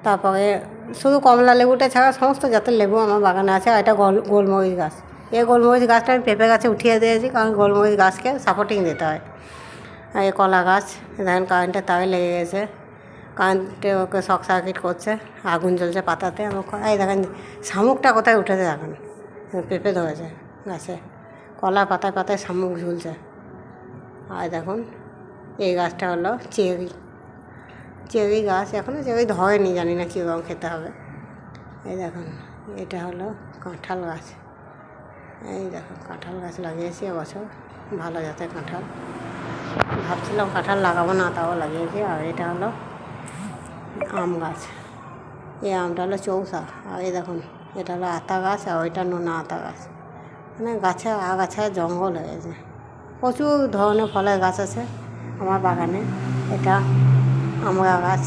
তারপরে শুধু কমলা লেবুটা ছাড়া সমস্ত জাতের লেবু আমার বাগানে আছে। আর এটা গোলমরিচ গাছ। এই গোলমরিচ গাছটা আমি পেঁপে গাছে উঠিয়ে দিয়েছি, কারণ গোলমরিচ গাছকে সাপোর্টিং দিতে হয়। আর এই কলা গাছ দেখেন কারেন্টের তারে লেগে গেছে, কারেন্টে ওকে শক সার্কিট করছে, আগুন জ্বলছে পাতাতে। এই দেখেন শামুকটা কোথায় উঠেছে, দেখেন পেঁপে ধরেছে গাছে, কলা পাতায় পাতায় শামুক ঝুলছে। আর দেখুন এই গাছটা হলো চেরি গাছ, এখনও চেরি ধরেনি, জানি না কীরকম খেতে হবে। এই দেখুন এটা হলো কাঁঠাল গাছ। এই দেখুন কাঁঠাল গাছ লাগিয়েছি এবছর, ভালো জাতের কাঁঠাল। ভাবছিলাম কাঁঠাল লাগাবো না, তাও লাগিয়েছি। আর এটা হলো আম গাছ। এই আমটা হলো চৌসা। আর এই দেখুন এটা হলো আতা গাছ, আর ওইটা নোনা আতা গাছ। মানে গাছে আগাছায় জঙ্গল হয়েছে। প্রচুর ধরনের ফলের গাছ আছে আমার বাগানে। এটা আমড়া গাছ,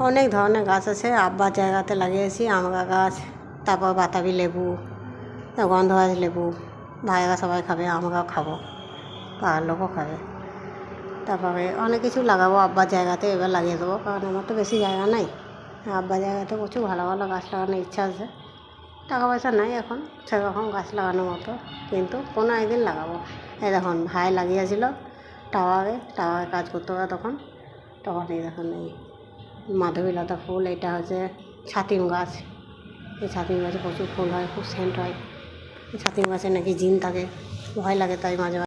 অনেক ধরনের গাছ আছে। আব্বার জায়গাতে লাগিয়েছি আমড়া গাছ, তারপর বাতাবি লেবু, গন্ধরাজ লেবু। ভাইয়েরা সবাই খাবে, আমরাও খাবো, পাড়ার লোকও খাবে। তারপরে অনেক কিছু লাগাবো আব্বার জায়গাতে, এবার লাগিয়ে দেবো, কারণ আমার তো বেশি জায়গা নাই। আব্বার জায়গাতে প্রচুর ভালো ভালো গাছ লাগানোর ইচ্ছা আছে। টাকা পয়সা নাই এখন সেরকম গাছ লাগানোর মতো, কিন্তু কোনো একদিন লাগাবো। এই দেখুন ভাই লাগিয়েছিল টাওয়ারে কাজ করতে হবে তখন এই দেখুন এই মাধবীলতা ফুল। এটা হচ্ছে ছাতিম গাছ। এই ছাতিম গাছে প্রচুর ফুল হয়, খুব সেন্ট হয়। এই ছাতিম গাছে নাকি জিন থাকে, ভয় লাগে, তাই মাঝে মাঝে